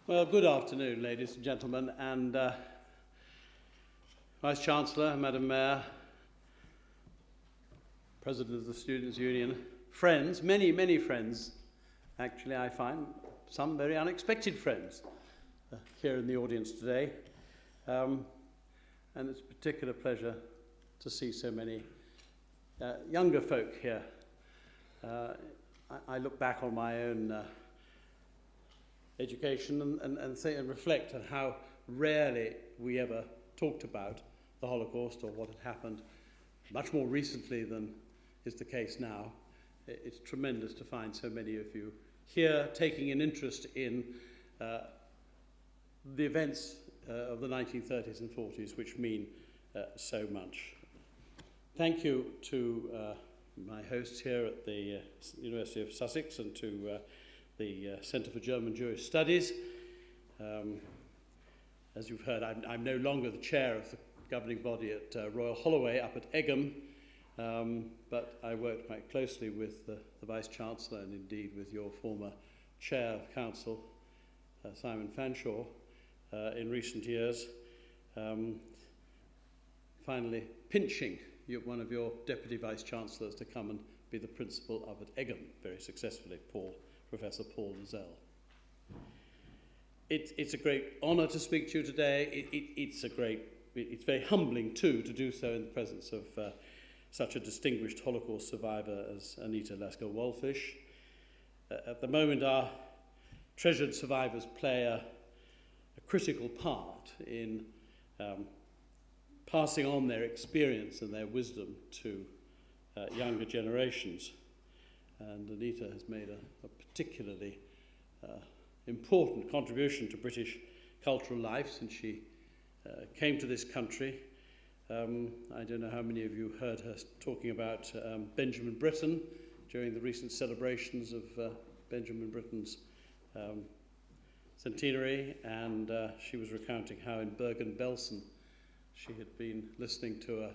Well, good afternoon, ladies and gentlemen, and Vice-Chancellor, Madam Mayor, President of the Students' Union, friends, many, many friends. Actually, I find some very unexpected friends here in the audience today. And it's a particular pleasure to see so many younger folk here. I look back on my own education and think and reflect on how rarely we ever talked about the Holocaust or what had happened much more recently than is the case now. It's tremendous to find so many of you here taking an interest in the events of the 1930s and 40s, which mean so much. Thank you to my hosts here at the University of Sussex and to the Centre for German Jewish Studies. As you've heard, I'm no longer the chair of the governing body at Royal Holloway up at Egham, but I worked quite closely with the Vice-Chancellor and indeed with your former Chair of Council, Simon Fanshawe, in recent years. Finally, pinching one of your Deputy Vice-Chancellors to come and be the principal up at Egham, very successfully, Professor Paul Lozelle. It's a great honour to speak to you today. It's very humbling too to do so in the presence of such a distinguished Holocaust survivor as Anita Lasker-Wallfisch. At the moment, our treasured survivors play a critical part in passing on their experience and their wisdom to younger generations. And Anita has made a particularly important contribution to British cultural life since she came to this country. I don't know how many of you heard her talking about Benjamin Britten during the recent celebrations of Benjamin Britten's centenary, and she was recounting how in Bergen-Belsen she had been listening to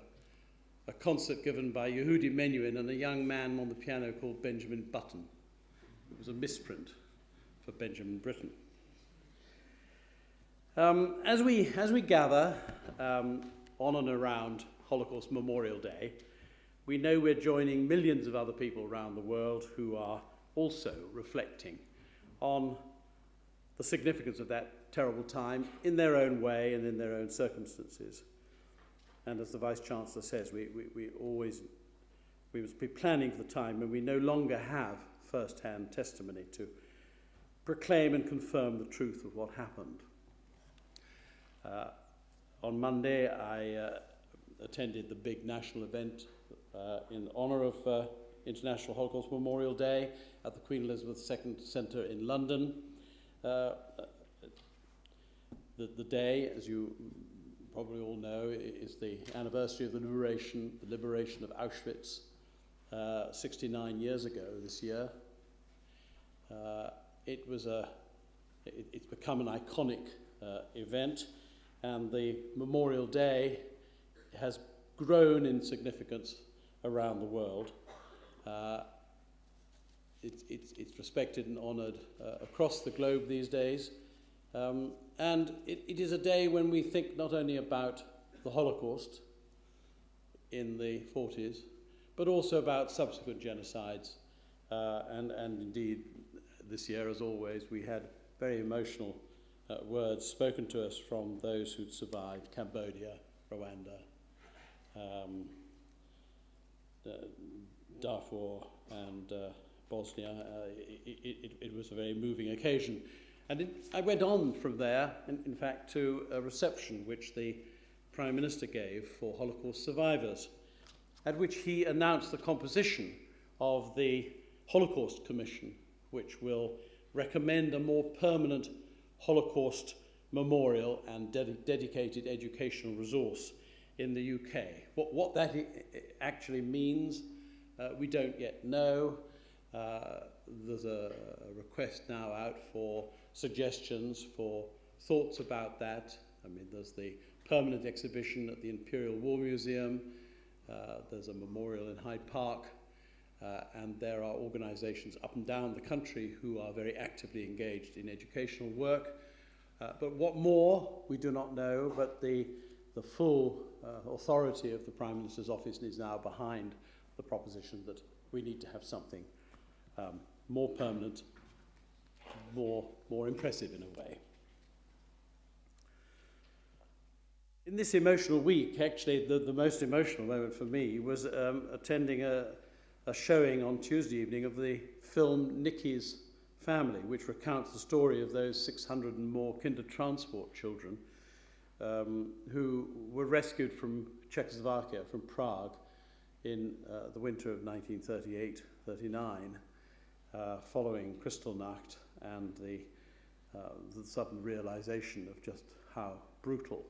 a concert given by Yehudi Menuhin and a young man on the piano called Benjamin Button. It was a misprint for Benjamin Britten. As we gather on and around Holocaust Memorial Day, we know we're joining millions of other people around the world who are also reflecting on the significance of that terrible time in their own way and in their own circumstances. And as the Vice-Chancellor says, we must be planning for the time when we no longer have first-hand testimony to proclaim and confirm the truth of what happened. On Monday, I attended the big national event in honour of International Holocaust Memorial Day at the Queen Elizabeth II Centre in London. The day, as you probably all know, is the anniversary of the liberation of Auschwitz 69 years ago this year. It's become an iconic event, and the Memorial Day has grown in significance around the world. It's respected and honoured across the globe these days. And it is a day when we think not only about the Holocaust in the 40s, but also about subsequent genocides. And indeed, this year, as always, we had very emotional words spoken to us from those who'd survived Cambodia, Rwanda, Darfur, and Bosnia. It was a very moving occasion. And I went on from there, in fact, to a reception which the Prime Minister gave for Holocaust survivors, at which he announced the composition of the Holocaust Commission, which will recommend a more permanent Holocaust memorial and dedicated educational resource in the UK. What that actually means, we don't yet know. There's a request now out for suggestions, for thoughts about that. I mean, there's the permanent exhibition at the Imperial War Museum, there's a memorial in Hyde Park, and there are organisations up and down the country who are very actively engaged in educational work. But what more, we do not know, but the full authority of the Prime Minister's office is now behind the proposition that we need to have something more permanent, more impressive in a way. In this emotional week, actually, the most emotional moment for me was attending a showing on Tuesday evening of the film Nicky's Family, which recounts the story of those 600 and more Kindertransport children who were rescued from Czechoslovakia, from Prague, in the winter of 1938-39, following Kristallnacht and the sudden realization of just how brutal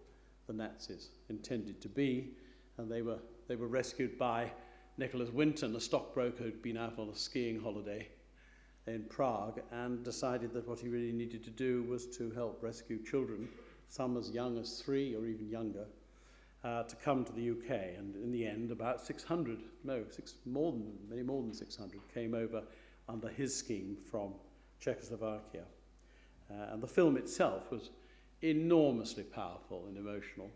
the Nazis intended to be. And they were rescued by Nicholas Winton, a stockbroker who'd been out on a skiing holiday in Prague and decided that what he really needed to do was to help rescue children, some as young as 3 or even younger, to come to the UK. And in the end, about 600, many more than 600, came over under his scheme from Czechoslovakia. And the film itself was enormously powerful and emotional.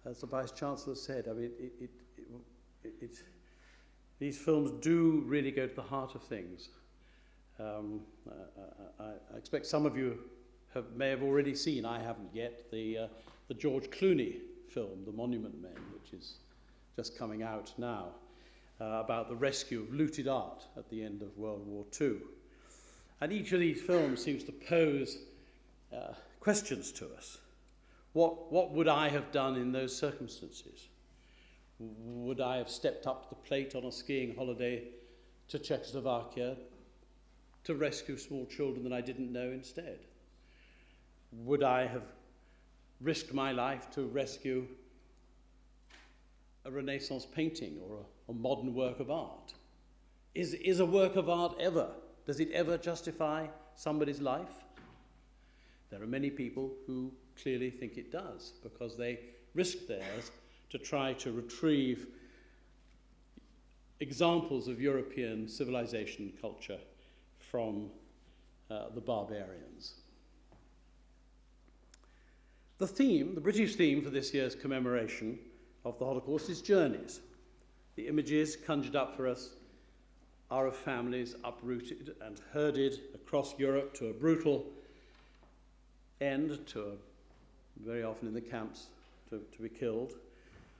As the Vice-Chancellor said, I mean, these films do really go to the heart of things. I expect some of you may have already seen, I haven't yet, the George Clooney film, The Monument Men, which is just coming out now, about the rescue of looted art at the end of World War II. And each of these films seems to pose questions to us. What would I have done in those circumstances? Would I have stepped up to the plate on a skiing holiday to Czechoslovakia to rescue small children that I didn't know instead? Would I have risked my life to rescue a Renaissance painting or a modern work of art? Is a work of art does it ever justify somebody's life? There are many people who clearly think it does, because they risk theirs to try to retrieve examples of European civilization and culture from the barbarians. The British theme for this year's commemoration of the Holocaust is journeys. The images conjured up for us are of families uprooted and herded across Europe to a brutal end, very often in the camps to be killed,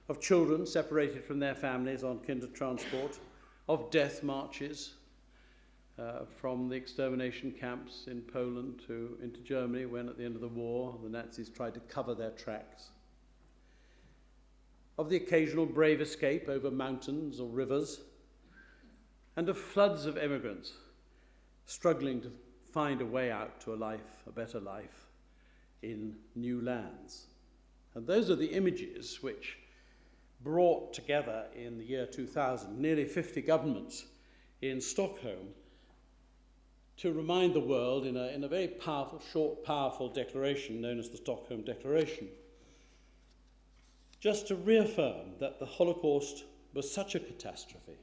of children separated from their families on Kindertransport, of death marches from the extermination camps in Poland into Germany, when at the end of the war the Nazis tried to cover their tracks, of the occasional brave escape over mountains or rivers, and of floods of emigrants struggling to find a way out to a better life in new lands. And those are the images which brought together in the year 2000 nearly 50 governments in Stockholm to remind the world in a very powerful declaration known as the Stockholm Declaration, just to reaffirm that the Holocaust was such a catastrophe,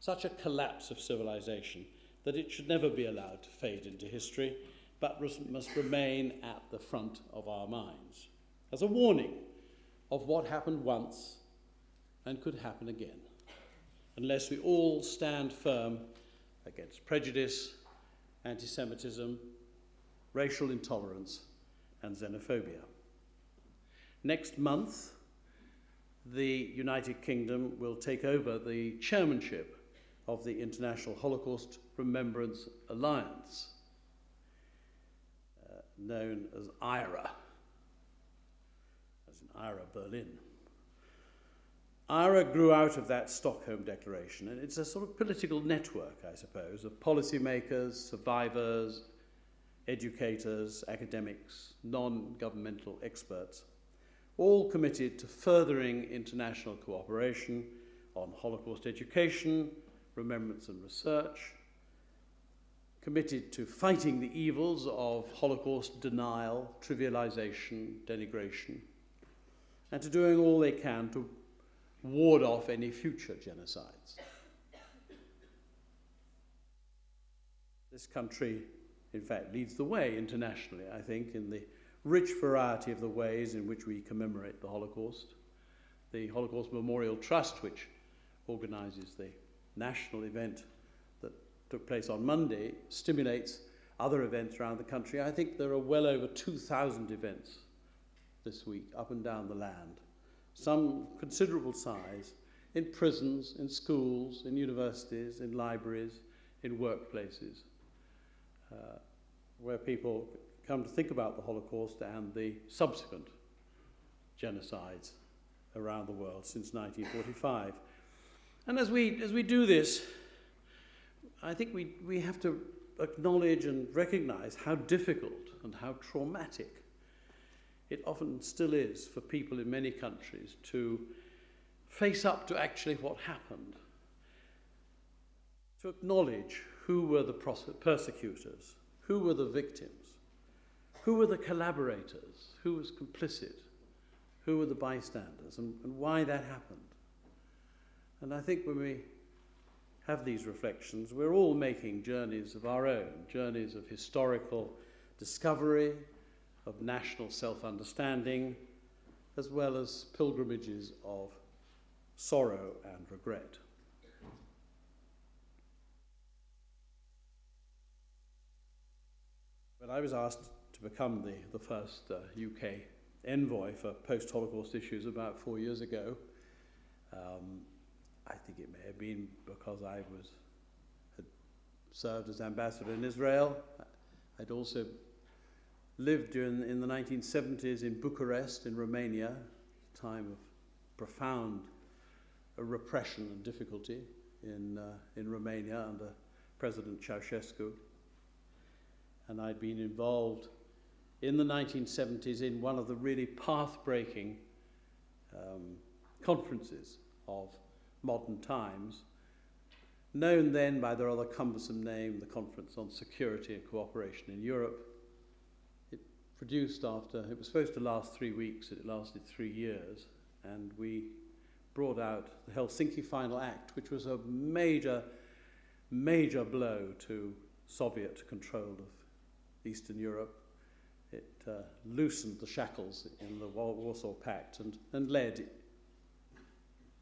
such a collapse of civilization, that it should never be allowed to fade into history, but must remain at the front of our minds as a warning of what happened once and could happen again, unless we all stand firm against prejudice, anti-Semitism, racial intolerance, and xenophobia. Next month, the United Kingdom will take over the chairmanship of the International Holocaust Remembrance Alliance, known as IRA, as in IRA Berlin. IRA grew out of that Stockholm Declaration, and it's a sort of political network, I suppose, of policymakers, survivors, educators, academics, non-governmental experts, all committed to furthering international cooperation on Holocaust education, remembrance and research, committed to fighting the evils of Holocaust denial, trivialization, denigration, and to doing all they can to ward off any future genocides. This country in fact, leads the way internationally, I think, in the rich variety of the ways in which we commemorate the Holocaust. The Holocaust Memorial Trust, which organizes the national event that took place on Monday, stimulates other events around the country. I think there are well over 2,000 events this week up and down the land, some considerable size, in prisons, in schools, in universities, in libraries, in workplaces, where people come to think about the Holocaust and the subsequent genocides around the world since 1945. And as we do this, I think we have to acknowledge and recognize how difficult and how traumatic it often still is for people in many countries to face up to actually what happened, to acknowledge who were the persecutors, who were the victims, who were the collaborators, who was complicit, who were the bystanders, and why that happened. And I think when we have these reflections, we're all making journeys of our own, journeys of historical discovery, of national self-understanding, as well as pilgrimages of sorrow and regret. When I was asked to become the first UK envoy for post-Holocaust issues about 4 years ago, I think it may have been because I had served as ambassador in Israel. I'd also lived in the 1970s in Bucharest, in Romania, a time of profound repression and difficulty in Romania under President Ceausescu. And I'd been involved in the 1970s in one of the really path-breaking conferences of modern times, known then by the rather cumbersome name, the Conference on Security and Cooperation in Europe. It produced it was supposed to last 3 weeks, it lasted 3 years, and we brought out the Helsinki Final Act, which was a major, major blow to Soviet control of Eastern Europe. It loosened the shackles in the Warsaw Pact and led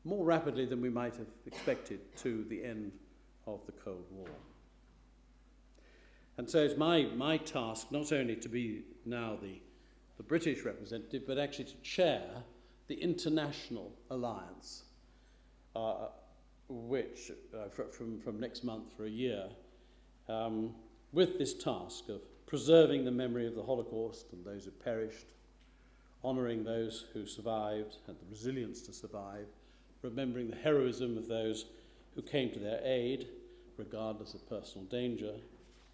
more rapidly than we might have expected to the end of the Cold War. And so it's my task not only to be now the British representative, but actually to chair the international alliance, which from next month for a year, with this task of preserving the memory of the Holocaust and those who perished, honouring those who survived, had the resilience to survive, remembering the heroism of those who came to their aid, regardless of personal danger,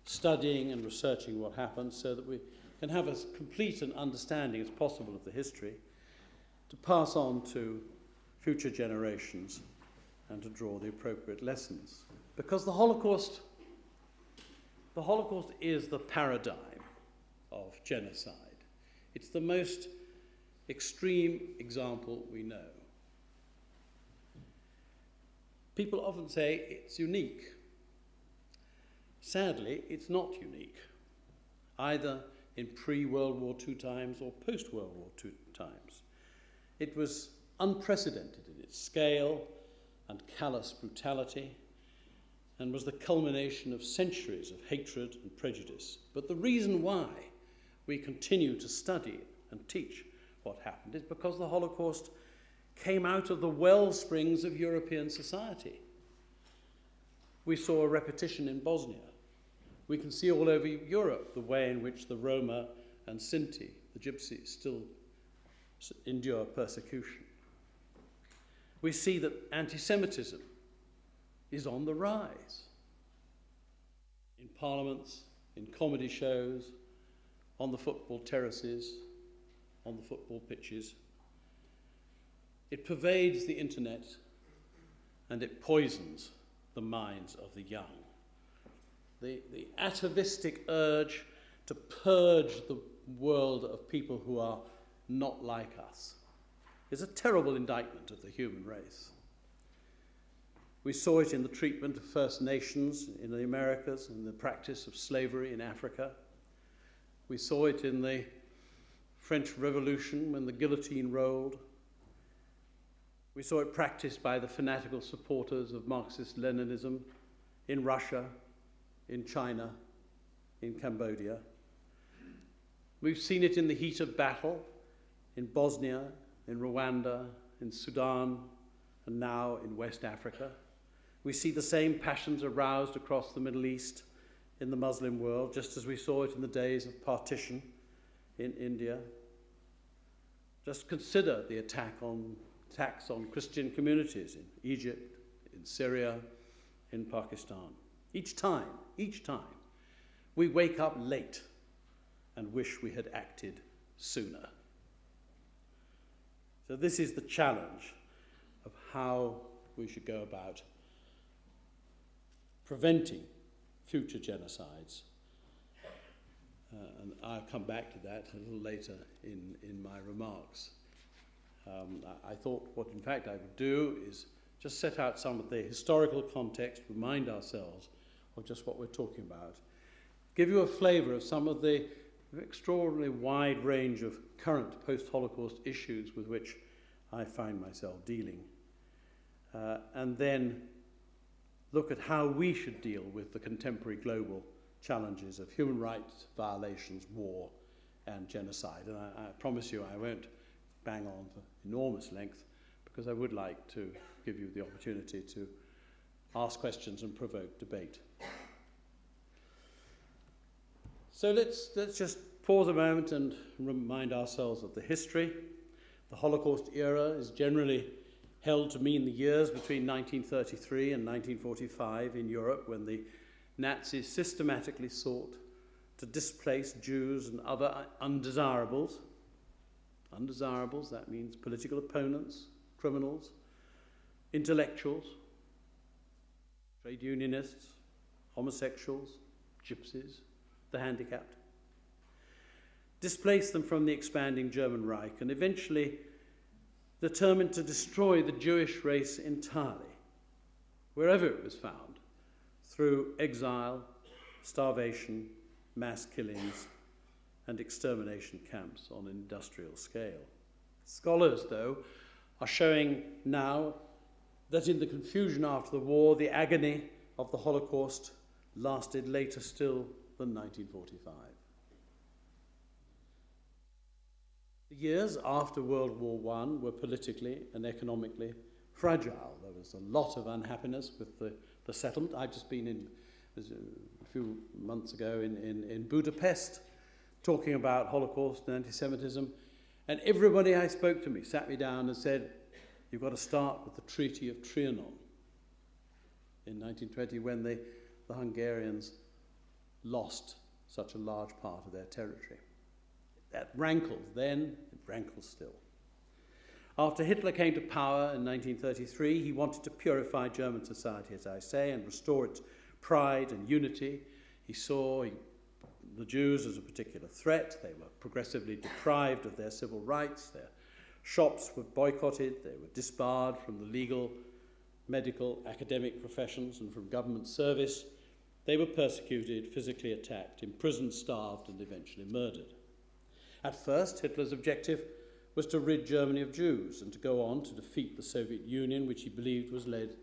studying and researching what happened so that we can have as complete an understanding as possible of the history to pass on to future generations and to draw the appropriate lessons. Because the Holocaust is the paradigm of genocide. It's the most extreme example we know. People often say it's unique. Sadly, it's not unique, either in pre-World War II times or post-World War II times. It was unprecedented in its scale and callous brutality, and was the culmination of centuries of hatred and prejudice. But the reason why we continue to study and teach what happened is because the Holocaust came out of the well springs of European society. We saw a repetition in Bosnia. We can see all over Europe the way in which the Roma and Sinti, the Gypsies, still endure persecution. We see that anti-Semitism is on the rise in parliaments, in comedy shows, on the football terraces, on the football pitches. It pervades the internet and it poisons the minds of the young. The atavistic urge to purge the world of people who are not like us is a terrible indictment of the human race. We saw it in the treatment of First Nations in the Americas and the practice of slavery in Africa. We saw it in the French Revolution when the guillotine rolled. We saw it practiced by the fanatical supporters of Marxist-Leninism in Russia, in China, in Cambodia. We've seen it in the heat of battle in Bosnia, in Rwanda, in Sudan, and now in West Africa. We see the same passions aroused across the Middle East in the Muslim world, just as we saw it in the days of partition in India. Just consider the attacks on Christian communities in Egypt, in Syria, in Pakistan. Each time, we wake up late and wish we had acted sooner. So this is the challenge of how we should go about preventing future genocides. And I'll come back to that a little later in my remarks. I thought what in fact I would do is just set out some of the historical context, remind ourselves of just what we're talking about, give you a flavour of some of the extraordinarily wide range of current post-Holocaust issues with which I find myself dealing, and then look at how we should deal with the contemporary global challenges of human rights violations, war, and genocide. And I promise you I won't bang on for enormous length, because I would like to give you the opportunity to ask questions and provoke debate. So let's just pause a moment and remind ourselves of the history. The Holocaust era is generally held to mean the years between 1933 and 1945 in Europe, when the Nazis systematically sought to displace Jews and other undesirables. Undesirables, that means political opponents, criminals, intellectuals, trade unionists, homosexuals, gypsies, the handicapped. Displaced them from the expanding German Reich, and eventually determined to destroy the Jewish race entirely, wherever it was found, through exile, starvation, mass killings, and extermination camps on an industrial scale. Scholars, though, are showing now that in the confusion after the war, the agony of the Holocaust lasted later still than 1945. The years after World War I were politically and economically fragile. There was a lot of unhappiness with the settlement. I've just been a few months ago in Budapest talking about Holocaust and anti-Semitism, and everybody I spoke to me sat me down and said, you've got to start with the Treaty of Trianon in 1920, when the Hungarians lost such a large part of their territory. That rankled then, it rankles still. After Hitler came to power in 1933, he wanted to purify German society, as I say, and restore its pride and unity. He saw the Jews as a particular threat. They were progressively deprived of their civil rights. Their shops were boycotted. They were disbarred from the legal, medical, academic professions and from government service. They were persecuted, physically attacked, imprisoned, starved, and eventually murdered. At first, Hitler's objective was to rid Germany of Jews and to go on to defeat the Soviet Union, which he believed was led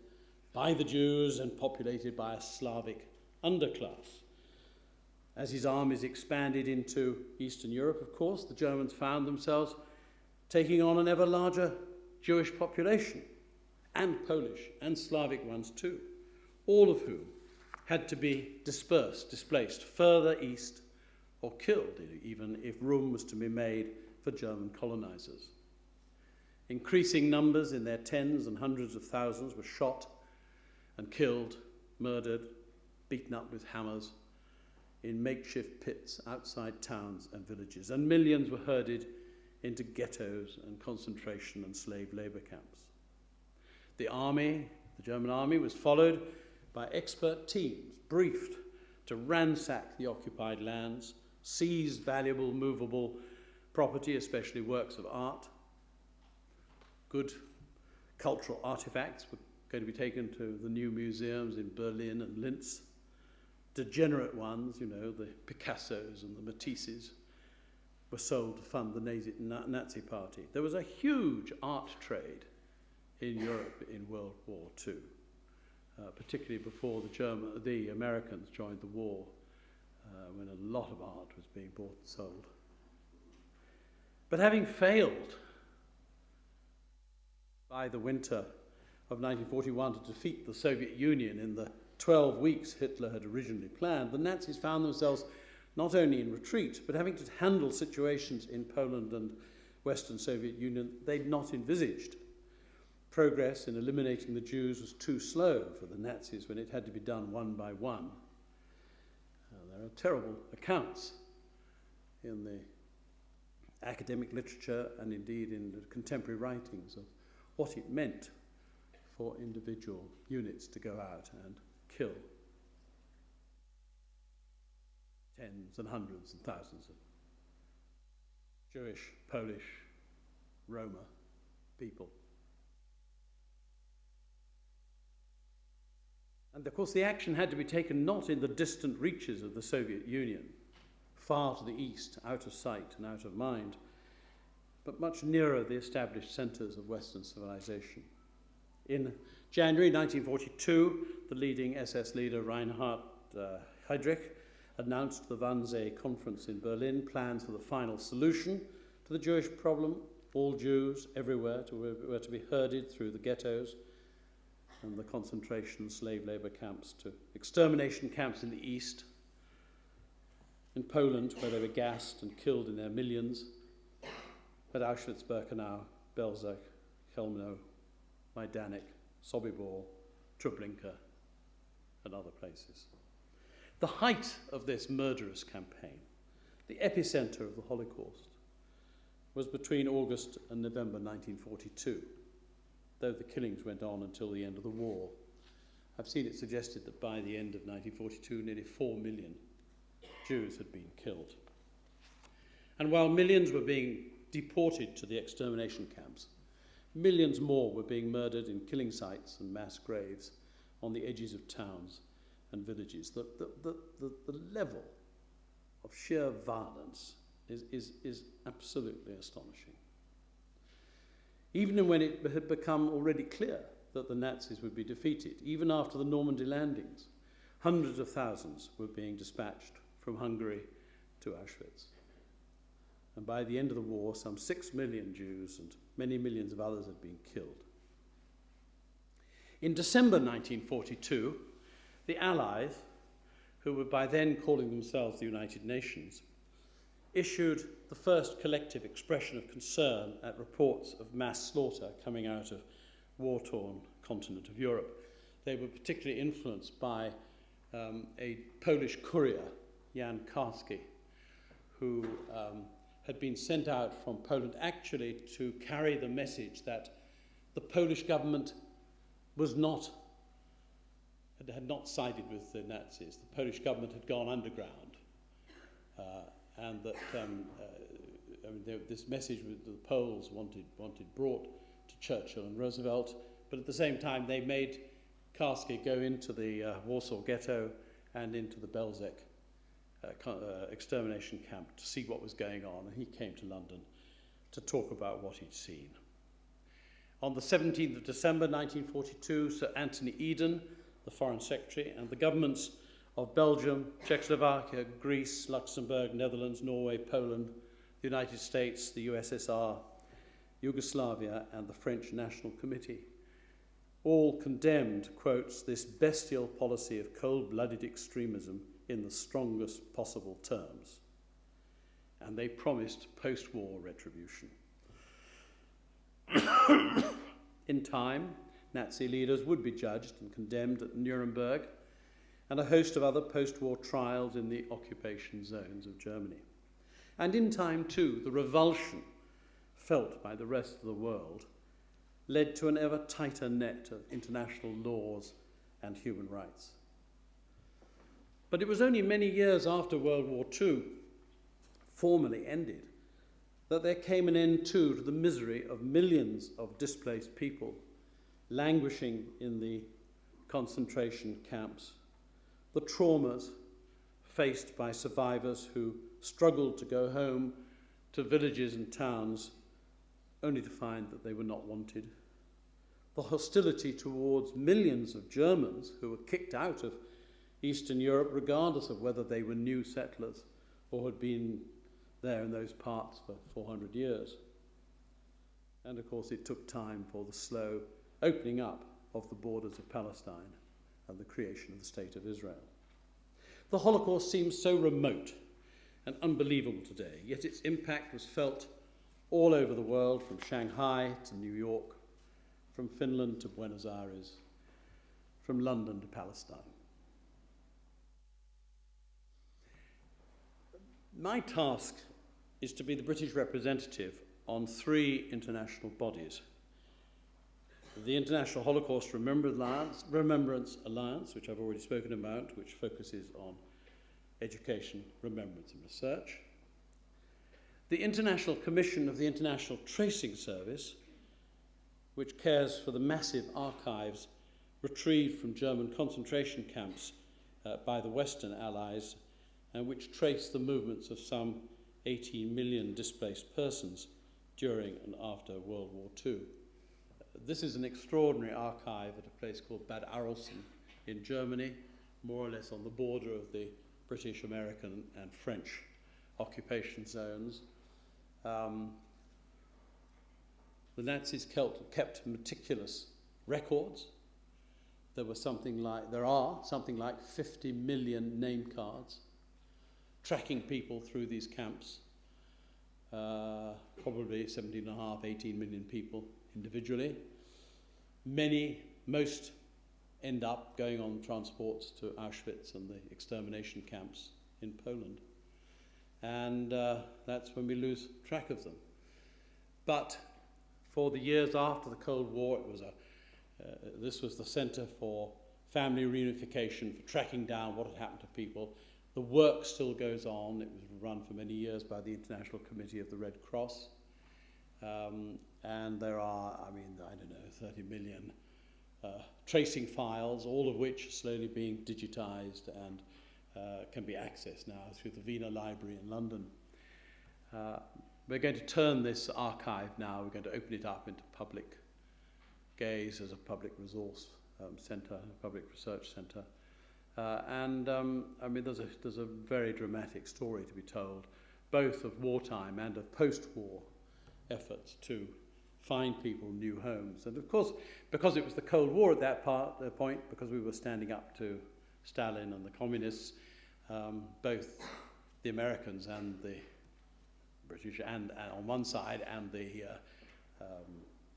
by the Jews and populated by a Slavic underclass. As his armies expanded into Eastern Europe, of course, the Germans found themselves taking on an ever larger Jewish population, and Polish and Slavic ones too, all of whom had to be displaced further east, or killed, even if room was to be made for German colonizers. Increasing numbers in their tens and hundreds of thousands were shot and killed, murdered, beaten up with hammers in makeshift pits outside towns and villages, and millions were herded into ghettos and concentration and slave labor camps. The German army was followed by expert teams briefed to ransack the occupied lands, seize valuable movable property, especially works of art. Good cultural artifacts were going to be taken to the new museums in Berlin and Linz. Degenerate ones, you know, the Picassos and the Matisses, were sold to fund the Nazi Party. There was a huge art trade in Europe in World War II, particularly before the Americans joined the war, when a lot of art was being bought and sold. But having failed by the winter of 1941 to defeat the Soviet Union in the 12 weeks Hitler had originally planned, the Nazis found themselves not only in retreat, but having to handle situations in Poland and Western Soviet Union they'd not envisaged. Progress in eliminating the Jews was too slow for the Nazis when it had to be done one by one. There are terrible accounts in the academic literature and indeed in the contemporary writings of what it meant for individual units to go out and kill tens and hundreds and thousands of Jewish, Polish, Roma people. And of course the action had to be taken not in the distant reaches of the Soviet Union, far to the east, out of sight and out of mind, but much nearer the established centres of Western civilization. In January 1942, the leading SS leader Reinhard Heydrich announced the Wannsee Conference in Berlin plans for the final solution to the Jewish problem. All Jews everywhere were to be herded through the ghettos and the concentration slave labour camps to extermination camps in the east, in Poland, where they were gassed and killed in their millions, at Auschwitz, Birkenau, Belzec, Chelmno, Majdanek, Sobibor, Treblinka, and other places. The height of this murderous campaign, the epicenter of the Holocaust, was between August and November 1942, though the killings went on until the end of the war. I've seen it suggested that by the end of 1942, nearly 4 million Jews had been killed. And while millions were being deported to the extermination camps, millions more were being murdered in killing sites and mass graves on the edges of towns and villages. The level of sheer violence is absolutely astonishing. Even when it had become already clear that the Nazis would be defeated, even after the Normandy landings, hundreds of thousands were being dispatched from Hungary to Auschwitz. And by the end of the war, some 6 million Jews and many millions of others had been killed. In December 1942, the Allies, who were by then calling themselves the United Nations, issued the first collective expression of concern at reports of mass slaughter coming out of war-torn continent of Europe. They were particularly influenced by a Polish courier, Jan Karski, who had been sent out from Poland actually to carry the message that the Polish government had not sided with the Nazis. The Polish government had gone underground. And that this message the Poles wanted brought to Churchill and Roosevelt, but at the same time they made Karski go into the Warsaw Ghetto and into the Belzec extermination camp to see what was going on, and he came to London to talk about what he'd seen. On the 17th of December 1942, Sir Anthony Eden, the Foreign Secretary, and the governments of Belgium, Czechoslovakia, Greece, Luxembourg, Netherlands, Norway, Poland, the United States, the USSR, Yugoslavia, and the French National Committee all condemned, quotes, this bestial policy of cold-blooded extremism in the strongest possible terms. And they promised post-war retribution. In time, Nazi leaders would be judged and condemned at Nuremberg, and a host of other post-war trials in the occupation zones of Germany. And in time, too, the revulsion felt by the rest of the world led to an ever tighter net of international laws and human rights. But it was only many years after World War II formally ended that there came an end, too, to the misery of millions of displaced people languishing in the concentration camps, the traumas faced by survivors who struggled to go home to villages and towns only to find that they were not wanted, the hostility towards millions of Germans who were kicked out of Eastern Europe regardless of whether they were new settlers or had been there in those parts for 400 years. And of course it took time for the slow opening up of the borders of Palestine and the creation of the State of Israel. The Holocaust seems so remote and unbelievable today, yet its impact was felt all over the world, from Shanghai to New York, from Finland to Buenos Aires, from London to Palestine. My task is to be the British representative on 3 international bodies. The International Holocaust Remembrance Alliance, which I've already spoken about, which focuses on education, remembrance and research. The International Commission of the International Tracing Service, which cares for the massive archives retrieved from German concentration camps by the Western Allies, and which trace the movements of some 18 million displaced persons during and after World War II. This is an extraordinary archive at a place called Bad Arolsen in Germany, more or less on the border of the British, American and French occupation zones. The Nazis kept meticulous records. There are something like 50 million name cards tracking people through these camps, probably 17.5, 18 million people individually. Most end up going on transports to Auschwitz and the extermination camps in Poland. And that's when we lose track of them. But for the years after the Cold War, this was the centre for family reunification, for tracking down what had happened to people. The work still goes on. It was run for many years by the International Committee of the Red Cross. And there are, 30 million tracing files, all of which are slowly being digitized and can be accessed now through the Wiener Library in London. We're going to turn this archive now, we're going to open it up into public gaze as a public resource centre, a public research centre. There's a very dramatic story to be told, both of wartime and of post-war efforts to find people new homes. And of course, because it was the Cold War at that point, because we were standing up to Stalin and the communists, both the Americans and the British and on one side and the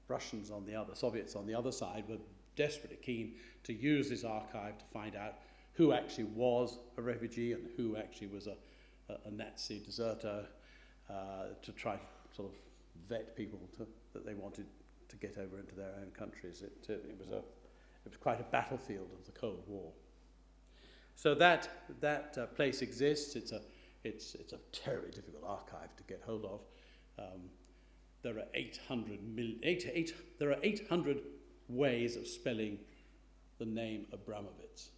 Russians on the other, Soviets on the other side, were desperately keen to use this archive to find out who actually was a refugee and who actually was a Nazi deserter, to try to sort of vet people that they wanted to get over into their own countries. It was quite a battlefield of the Cold War. So that place exists. It's a terribly difficult archive to get hold of. There are 800 ways of spelling the name Abramovitz.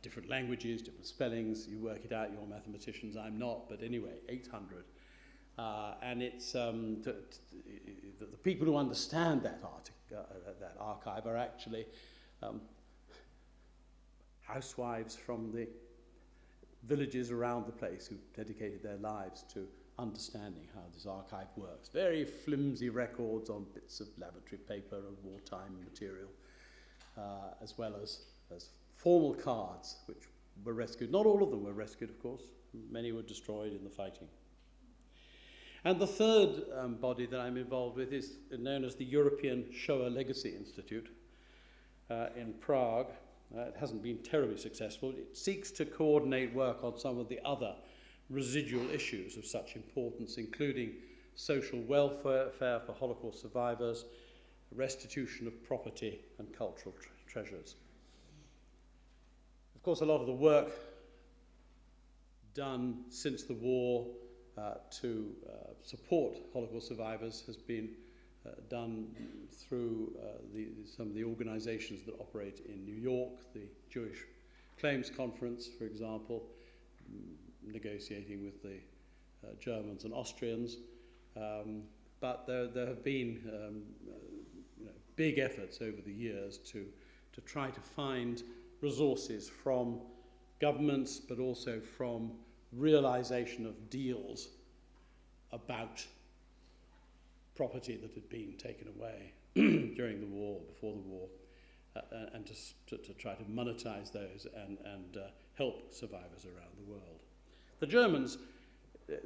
Different languages, different spellings. You work it out. You're mathematicians. I'm not, but anyway, 800. And it's the people who understand that archive are actually housewives from the villages around the place who dedicated their lives to understanding how this archive works. Very flimsy records on bits of laboratory paper and wartime material, as well as formal cards which were rescued. Not all of them were rescued, of course. Many were destroyed in the fighting. And the third body that I'm involved with is known as the European Shoah Legacy Institute in Prague. It hasn't been terribly successful. It seeks to coordinate work on some of the other residual issues of such importance, including social welfare for Holocaust survivors, restitution of property and cultural treasures. Of course, a lot of the work done since the war to support Holocaust survivors has been done through some of the organizations that operate in New York, the Jewish Claims Conference, for example, negotiating with the Germans and Austrians. But there have been big efforts over the years to try to find resources from governments, but also from realization of deals about property that had been taken away during the war, before the war, and to try to monetize those and help survivors around the world. The Germans,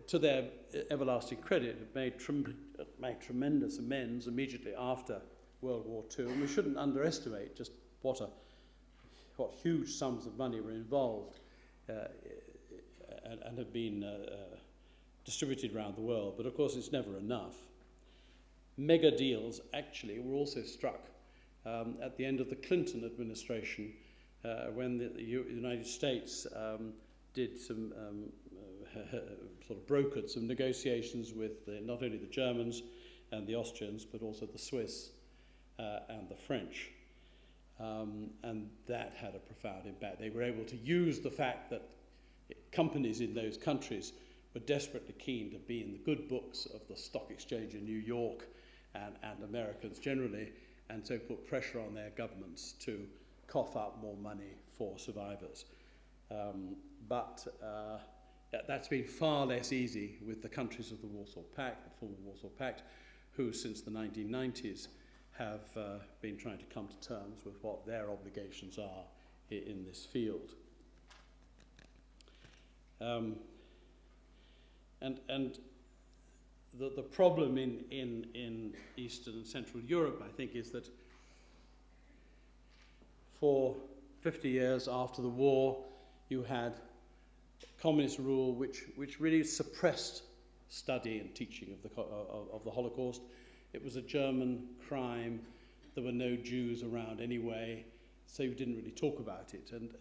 to their everlasting credit, have made tremendous amends immediately after World War II, and we shouldn't underestimate just what huge sums of money were involved and have been distributed around the world. But of course, it's never enough. Mega deals actually were also struck at the end of the Clinton administration when the United States did some sort of brokered some negotiations with not only the Germans and the Austrians, but also the Swiss and the French. And that had a profound impact. They were able to use the fact that companies in those countries were desperately keen to be in the good books of the stock exchange in New York and Americans generally, and so put pressure on their governments to cough up more money for survivors. But that's been far less easy with the countries of the Warsaw Pact, the former Warsaw Pact, who since the 1990s have been trying to come to terms with what their obligations are in this field. And the problem in Eastern and Central Europe, I think, is that for 50 years after the war, you had communist rule which really suppressed study and teaching of the Holocaust. It was a German crime. There were no Jews around anyway, so you didn't really talk about it. And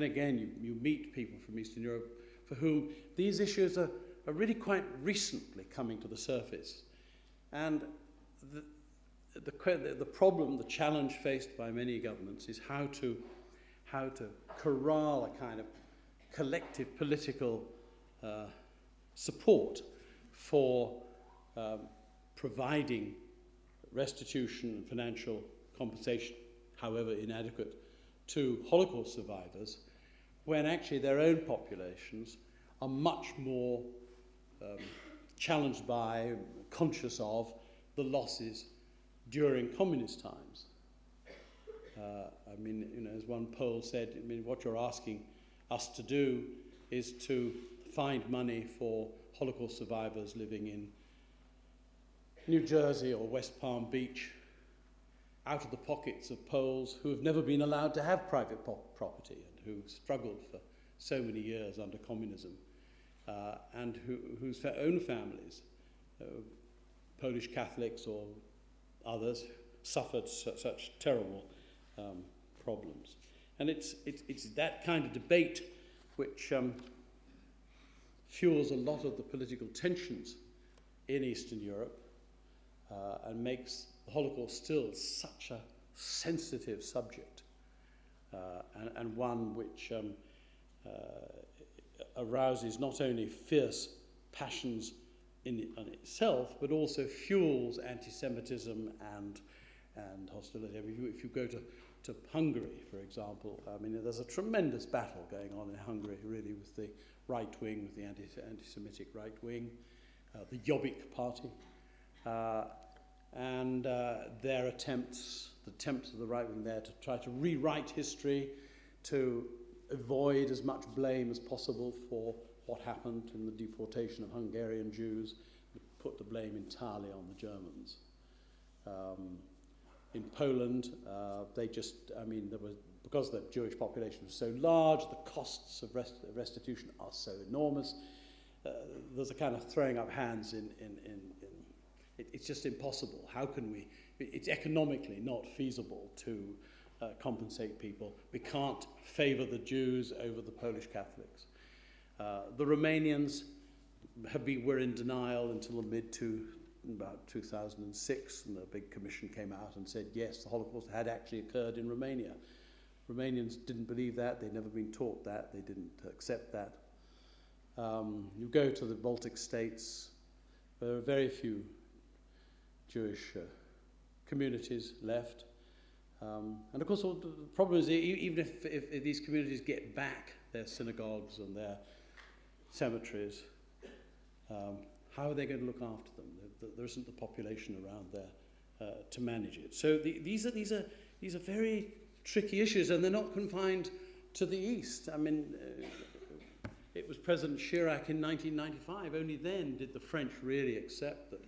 again, you meet people from Eastern Europe for whom these issues are really quite recently coming to the surface. And the problem, the challenge faced by many governments is how to corral a kind of collective political support for providing restitution and financial compensation, however inadequate, to Holocaust survivors, when actually their own populations are much more challenged by, conscious of the losses during communist times. As one poll said, what you're asking us to do is to find money for Holocaust survivors living in New Jersey or West Palm Beach, out of the pockets of Poles who have never been allowed to have private property and who struggled for so many years under communism, and whose own families, Polish Catholics or others, suffered such terrible problems. And it's that kind of debate which fuels a lot of the political tensions in Eastern Europe and makes the Holocaust still such a sensitive subject and one which arouses not only fierce passions in itself, but also fuels anti-Semitism and hostility. If you go to Hungary, for example, there's a tremendous battle going on in Hungary, really, with the right wing, with the anti-Semitic right wing, the Jobbik party, and their attempts of the right wing there to try to rewrite history, to avoid as much blame as possible for what happened in the deportation of Hungarian Jews, put the blame entirely on the Germans. In Poland, because the Jewish population was so large, the costs of restitution are so enormous. There's a kind of throwing up hands it's just impossible. How can we? It's economically not feasible to compensate people. We can't favour the Jews over the Polish Catholics. The Romanians were in denial until the about 2006, and a big commission came out and said, yes, the Holocaust had actually occurred in Romania. Romanians didn't believe that, they'd never been taught that, they didn't accept that. You go to the Baltic states, there are very few Jewish communities left. And of course, the problem is, even if these communities get back their synagogues and their cemeteries, how are they going to look after them? There isn't the population around there to manage it. So these are very tricky issues, and they're not confined to the East. I mean, it was President Chirac in 1995. Only then did the French really accept that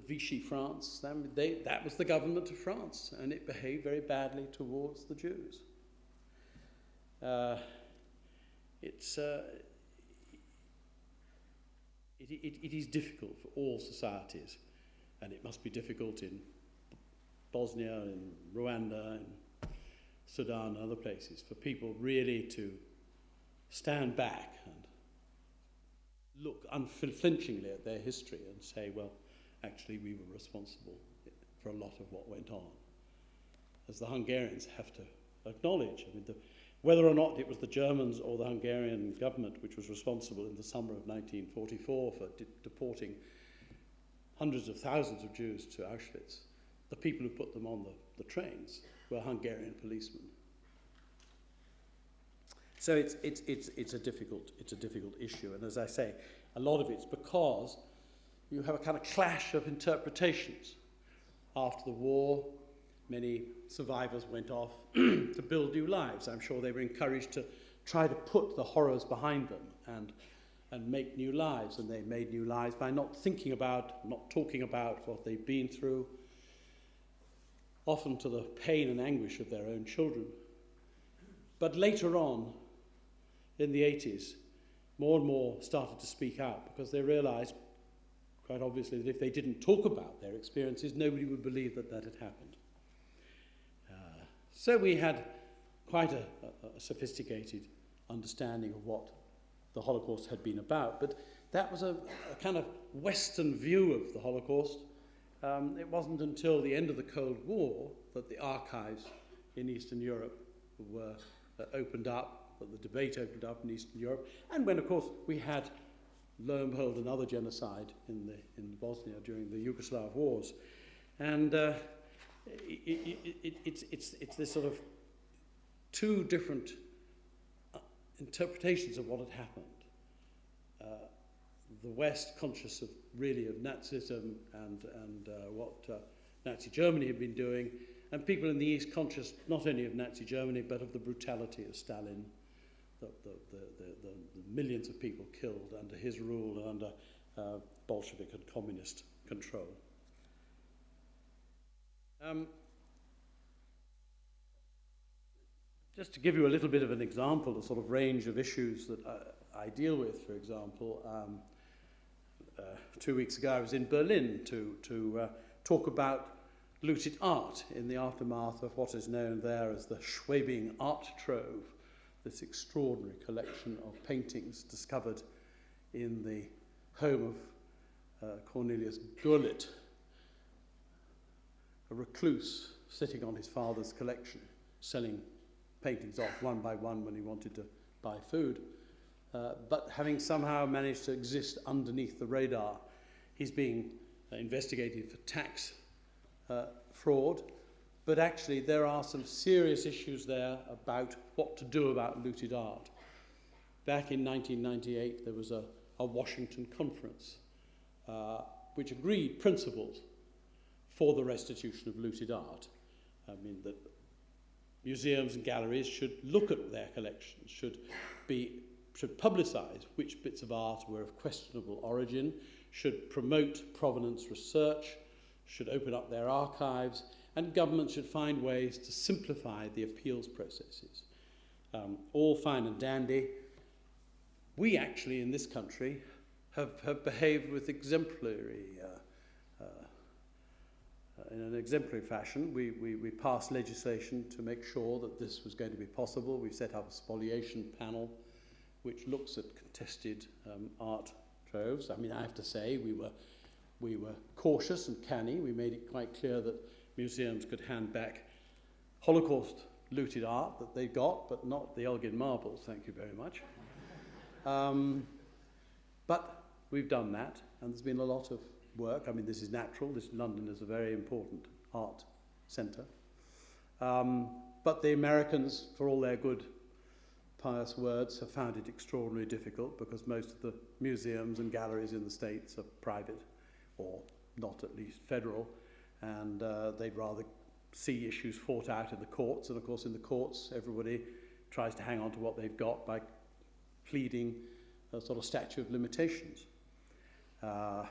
Vichy France, that was the government of France, and it behaved very badly towards the Jews. It is difficult for all societies, and it must be difficult in Bosnia, in Rwanda, in Sudan, and other places, for people really to stand back and look unflinchingly at their history and say, well, actually we were responsible for a lot of what went on, as the Hungarians have to acknowledge. I mean, whether or not it was the Germans or the Hungarian government which was responsible in the summer of 1944 for deporting hundreds of thousands of Jews to Auschwitz, the people who put them on the trains were Hungarian policemen. So it's a difficult issue, and as I say, a lot of it's because you have a kind of clash of interpretations. After the war, many survivors went off to build new lives. I'm sure they were encouraged to try to put the horrors behind them and make new lives, and they made new lives by not thinking about, not talking about what they'd been through, often to the pain and anguish of their own children. But later on, in the 80s, more and more started to speak out because they realized, quite obviously, that if they didn't talk about their experiences, nobody would believe that had happened. So we had quite a sophisticated understanding of what the Holocaust had been about, but that was a kind of Western view of the Holocaust. It wasn't until the end of the Cold War that the archives in Eastern Europe were opened up, that the debate opened up in Eastern Europe, and when, of course, we had, lo and behold, another genocide in Bosnia during the Yugoslav wars. And it's this sort of two different interpretations of what had happened. The West conscious of Nazism and what Nazi Germany had been doing, and people in the East conscious not only of Nazi Germany but of the brutality of Stalin, the millions of people killed under his rule and under Bolshevik and communist control. Just to give you a little bit of an example, the sort of range of issues that I deal with, for example, 2 weeks ago I was in Berlin to talk about looted art in the aftermath of what is known there as the Schwabing Art Trove, this extraordinary collection of paintings discovered in the home of Cornelius Gurlitt, a recluse sitting on his father's collection, selling paintings off one by one when he wanted to buy food, but having somehow managed to exist underneath the radar. He's being investigated for tax fraud, but actually there are some serious issues there about what to do about looted art. Back in 1998 there was a Washington conference which agreed principles for the restitution of looted art. I mean, that museums and galleries should look at their collections, should publicise which bits of art were of questionable origin, should promote provenance research, should open up their archives, and governments should find ways to simplify the appeals processes. All fine and dandy. We actually, in this country, have behaved with in an exemplary fashion. We passed legislation to make sure that this was going to be possible. We set up a spoliation panel which looks at contested art troves. I mean, I have to say, we were we were cautious and canny. We made it quite clear that museums could hand back Holocaust looted art that they got, but not the Elgin marbles, thank you very much. But we've done that, and there's been a lot of work. I mean, this is natural. London is a very important art centre. But the Americans, for all their good, pious words, have found it extraordinarily difficult because most of the museums and galleries in the States are private, or not at least federal, and they'd rather see issues fought out in the courts. And of course, in the courts, everybody tries to hang on to what they've got by pleading a sort of statute of limitations. In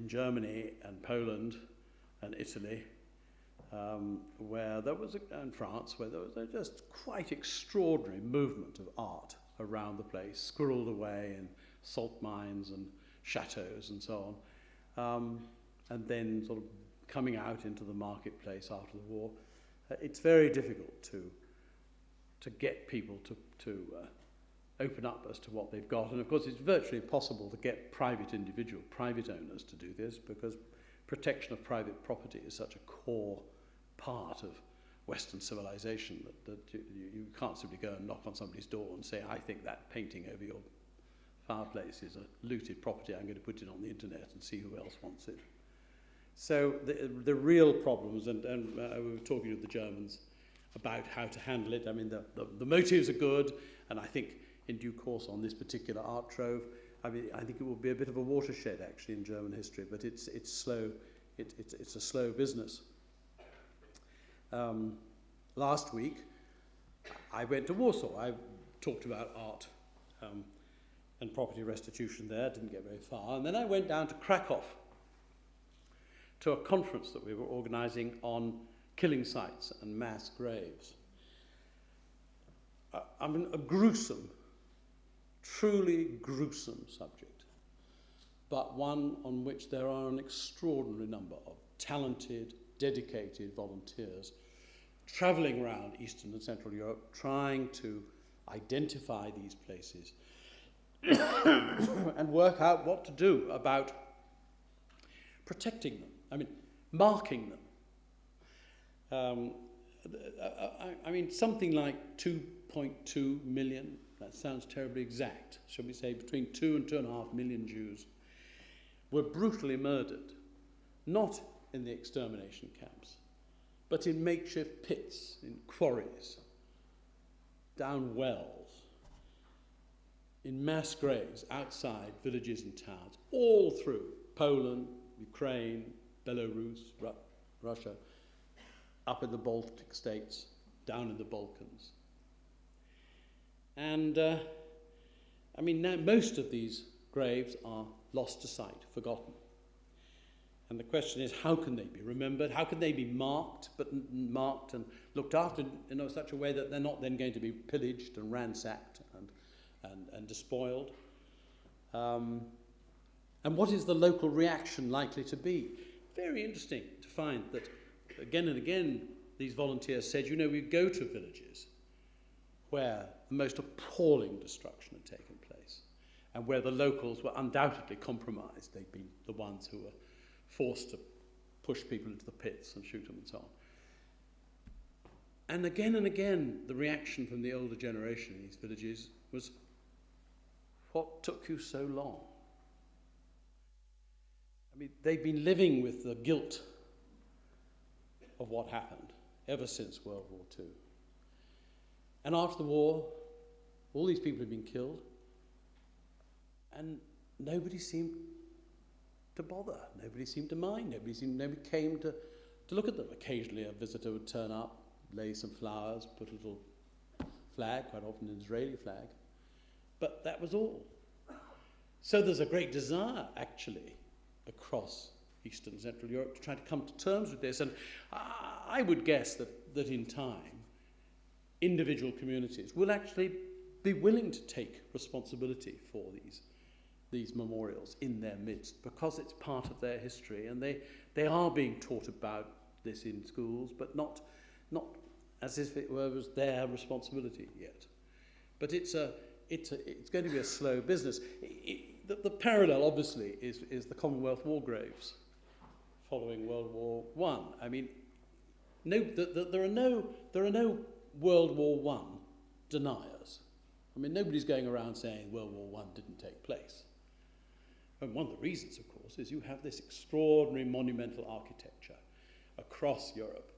Germany and Poland and Italy, where there was, and France, where there was a just quite extraordinary movement of art around the place, squirreled away in salt mines and chateaus and so on, and then sort of coming out into the marketplace after the war. It's very difficult to get people to open up as to what they've got. And of course, it's virtually impossible to get private owners to do this, because protection of private property is such a core part of Western civilization that you can't simply go and knock on somebody's door and say, I think that painting over your fireplace is a looted property, I'm going to put it on the internet and see who else wants it. So the real problems, and we were talking with the Germans about how to handle it. I mean, the motives are good, and I think in due course on this particular art trove, I mean, I think it will be a bit of a watershed actually in German history, but it's slow. It's a slow business. Last week, I went to Warsaw. I talked about art and property restitution there. Didn't get very far, and then I went down to Krakow to a conference that we were organising on killing sites and mass graves. I mean, a gruesome, truly gruesome subject, but one on which there are an extraordinary number of talented, dedicated volunteers travelling around Eastern and Central Europe trying to identify these places and work out what to do about protecting them. I mean, marking them. I mean, something like 2.2 million, that sounds terribly exact, shall we say between 2 and 2.5 million Jews were brutally murdered, not in the extermination camps, but in makeshift pits, in quarries, down wells, in mass graves outside villages and towns, all through Poland, Ukraine, Belarus, Russia, up in the Baltic states, down in the Balkans. And, I mean, now most of these graves are lost to sight, forgotten. And the question is, how can they be remembered? How can they be marked and looked after in such a way that they're not then going to be pillaged and ransacked and despoiled? And what is the local reaction likely to be? Very interesting to find that again and again these volunteers said, we go to villages where the most appalling destruction had taken place and where the locals were undoubtedly compromised. They'd been the ones who were forced to push people into the pits and shoot them and so on. And again, the reaction from the older generation in these villages was, what took you so long? I mean, they've been living with the guilt of what happened ever since World War II. And after the war, all these people had been killed, and nobody seemed to bother. Nobody seemed to mind. Nobody came to look at them. Occasionally a visitor would turn up, lay some flowers, put a little flag, quite often an Israeli flag. But that was all. So there's a great desire, actually, across Eastern and Central Europe to try to come to terms with this. And I would guess that in time, individual communities will actually be willing to take responsibility for these memorials in their midst, because it's part of their history, and they are being taught about this in schools, but not as if it was their responsibility yet. But it's going to be a slow business. the parallel, obviously, is the Commonwealth war graves following World War I. I mean, there are no World War I deniers. I mean, nobody's going around saying World War I didn't take place. And one of the reasons, of course, is you have this extraordinary monumental architecture across Europe,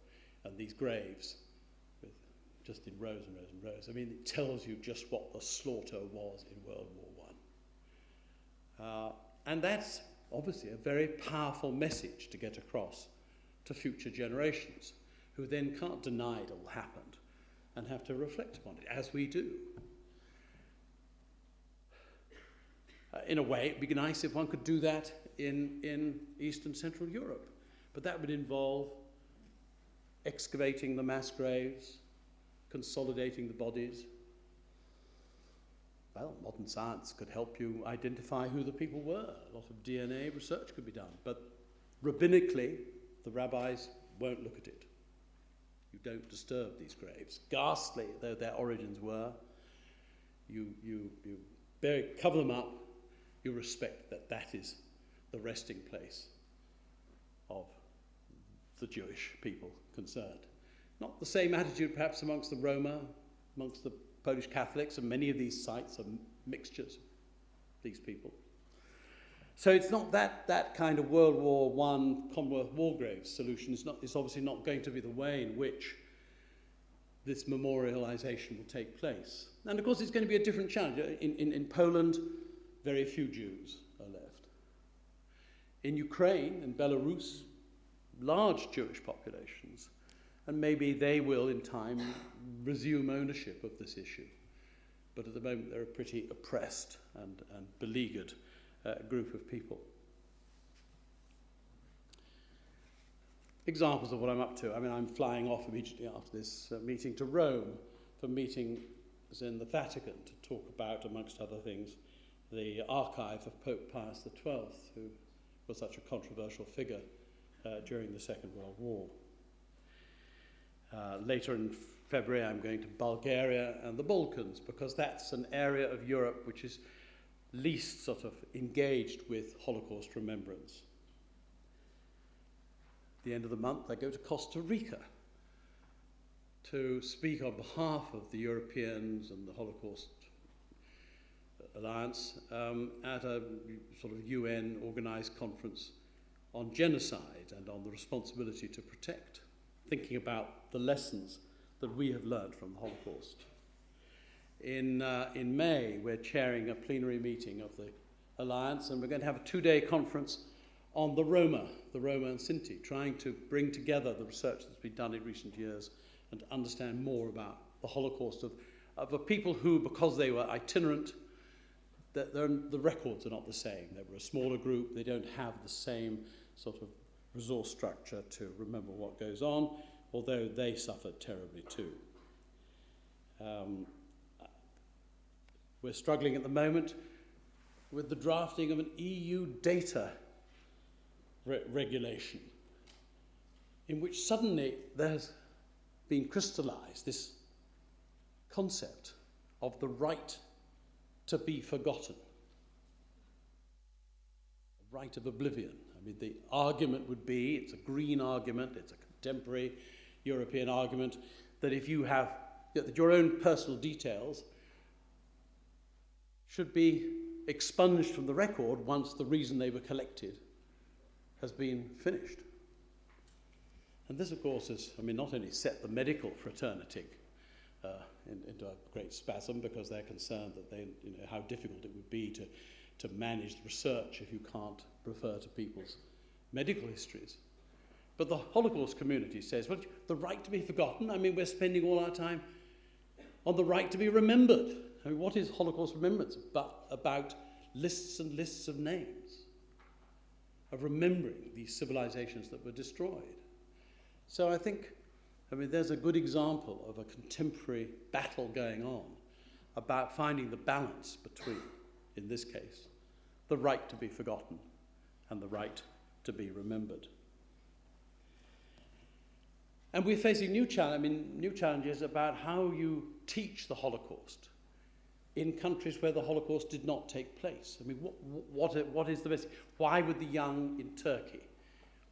and these graves with just in rows and rows and rows. I mean, it tells you just what the slaughter was in World War I. And that's obviously a very powerful message to get across to future generations, who then can't deny it all happened and have to reflect upon it, as we do. In a way, it'd be nice if one could do that in East and Central Europe, but that would involve excavating the mass graves, consolidating the bodies. Well, modern science could help you identify who the people were. A lot of DNA research could be done, but rabbinically, the rabbis won't look at it. You don't disturb these graves. Ghastly though their origins were, you cover them up. You respect that that is the resting place of the Jewish people concerned. Not the same attitude perhaps amongst the Roma, amongst the Polish Catholics, and many of these sites are mixtures of these people. So it's not that kind of World War I Commonwealth war graves solution. It's obviously not going to be the way in which this memorialisation will take place. And of course it's going to be a different challenge. In Poland, very few Jews are left. In Ukraine and Belarus, large Jewish populations, and maybe they will in time resume ownership of this issue. But at the moment they're a pretty oppressed and beleaguered group of people. Examples of what I'm up to. I mean, I'm flying off immediately after this meeting to Rome for meetings in the Vatican to talk about, amongst other things, the archive of Pope Pius XII, who was such a controversial figure during the Second World War. Later in February, I'm going to Bulgaria and the Balkans, because that's an area of Europe which is least sort of engaged with Holocaust remembrance. At the end of the month, I go to Costa Rica to speak on behalf of the Europeans and the Holocaust Alliance at a sort of UN-organized conference on genocide and on the responsibility to protect, thinking about the lessons that we have learned from the Holocaust. In May, we're chairing a plenary meeting of the Alliance, and we're going to have a 2-day conference on the Roma and Sinti, trying to bring together the research that's been done in recent years and to understand more about the Holocaust of a people who, because they were itinerant, the records are not the same. They were a smaller group. They don't have the same sort of resource structure to remember what goes on, although they suffered terribly too. We're struggling at the moment with the drafting of an EU data regulation, in which suddenly there's been crystallized this concept of the right to be forgotten, a right of oblivion. I mean, the argument would be, it's a green argument, it's a contemporary European argument, that if you have, that your own personal details should be expunged from the record once the reason they were collected has been finished. And this, of course, has, not only set the medical fraternity into a great spasm, because they're concerned that how difficult it would be to manage the research if you can't refer to people's medical histories. But the Holocaust community says, well, the right to be forgotten, we're spending all our time on the right to be remembered. What is Holocaust remembrance but about lists and lists of names, of remembering these civilizations that were destroyed? So I think, there's a good example of a contemporary battle going on about finding the balance between, in this case, the right to be forgotten and the right to be remembered. And we're facing new challenges about how you teach the Holocaust in countries where the Holocaust did not take place. I mean, what is the message? Why would the young in Turkey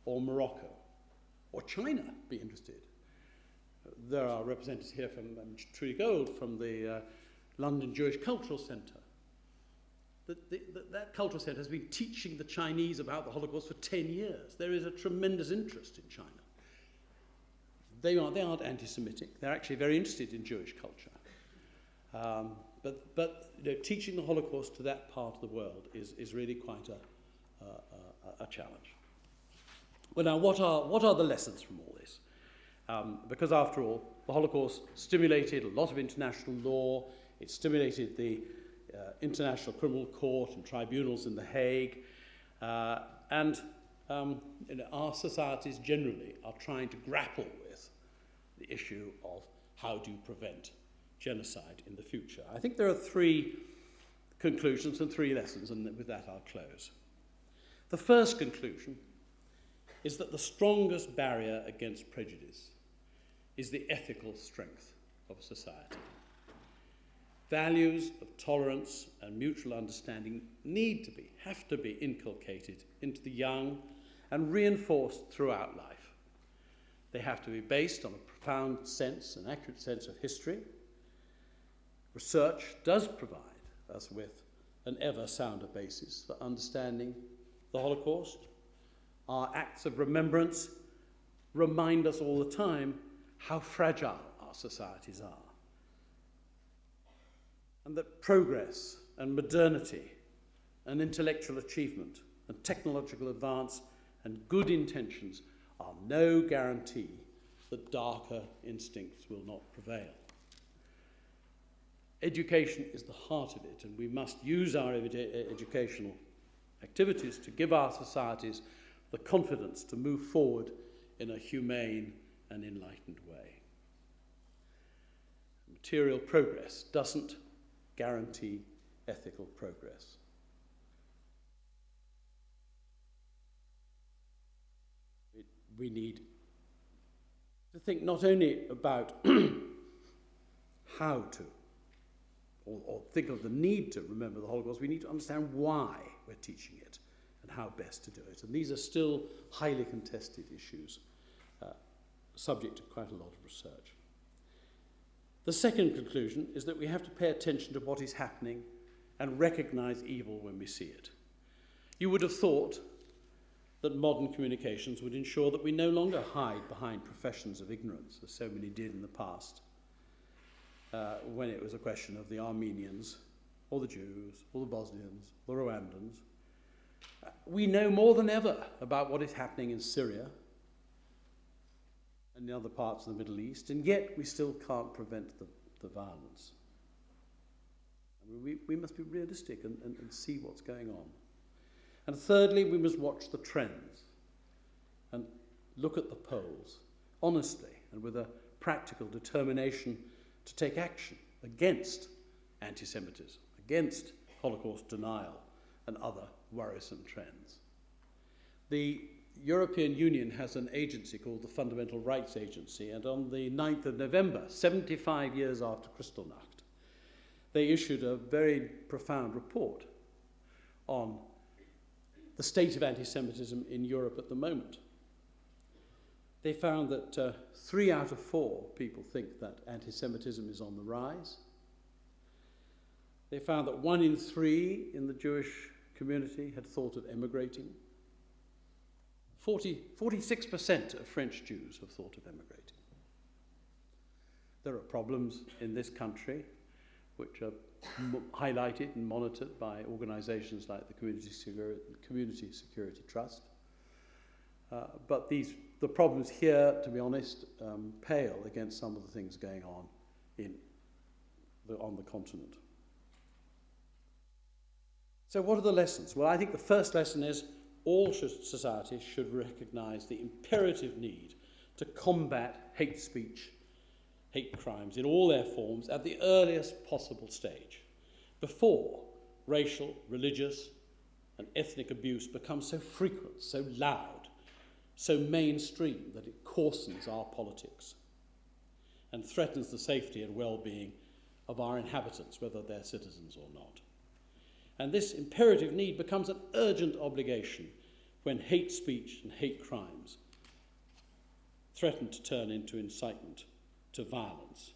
or Morocco or China be interested? There are representatives here from Trudy Gold from the London Jewish Cultural Centre. That cultural centre has been teaching the Chinese about the Holocaust for 10 years. There is a tremendous interest in China. They aren't anti-Semitic. They're actually very interested in Jewish culture. But you know, teaching the Holocaust to that part of the world is really quite a challenge. Well, now, what are the lessons from all this? Because after all, the Holocaust stimulated a lot of international law. It stimulated the International Criminal Court and tribunals in The Hague. And you know, our societies generally are trying to grapple with the issue of how do you prevent genocide in the future. I think there are 3 conclusions and 3 lessons, and with that I'll close. The first conclusion is that the strongest barrier against prejudice is the ethical strength of society. Values of tolerance and mutual understanding have to be inculcated into the young and reinforced throughout life. They have to be based on a profound sense, an accurate sense of history. Research does provide us with an ever sounder basis for understanding the Holocaust. Our acts of remembrance remind us all the time how fragile our societies are, and that progress and modernity and intellectual achievement and technological advance and good intentions are no guarantee that darker instincts will not prevail. Education is the heart of it, and we must use our educational activities to give our societies the confidence to move forward in a humane and enlightened way. Material progress doesn't guarantee ethical progress. We need to think not only about how to, or think of the need to remember the Holocaust, we need to understand why we're teaching it and how best to do it. And these are still highly contested issues, subject to quite a lot of research. The second conclusion is that we have to pay attention to what is happening and recognize evil when we see it. You would have thought that modern communications would ensure that we no longer hide behind professions of ignorance, as so many did in the past, when it was a question of the Armenians, or the Jews, or the Bosnians, or the Rwandans. We know more than ever about what is happening in Syria and in other parts of the Middle East, and yet we still can't prevent the violence. I mean, we must be realistic and see what's going on. And thirdly, we must watch the trends and look at the polls honestly and with a practical determination to take action against anti-Semitism, against Holocaust denial and other worrisome trends. The European Union has an agency called the Fundamental Rights Agency, and on the 9th of November, 75 years after Kristallnacht, they issued a very profound report on the state of anti-Semitism in Europe at the moment. They found that 3 out of 4 people think that anti-Semitism is on the rise. They found that 1 in 3 in the Jewish community had thought of emigrating. 46% of French Jews have thought of emigrating. There are problems in this country which are highlighted and monitored by organizations like the Community Security Trust. But the problems here, to be honest, pale against some of the things going on on the continent. So what are the lessons? Well, I think the first lesson is all societies should recognize the imperative need to combat hate speech, hate crimes in all their forms at the earliest possible stage, before racial, religious, and ethnic abuse becomes so frequent, so loud, so mainstream that it coarsens our politics and threatens the safety and well-being of our inhabitants, whether they're citizens or not. And this imperative need becomes an urgent obligation when hate speech and hate crimes threaten to turn into incitement to violence.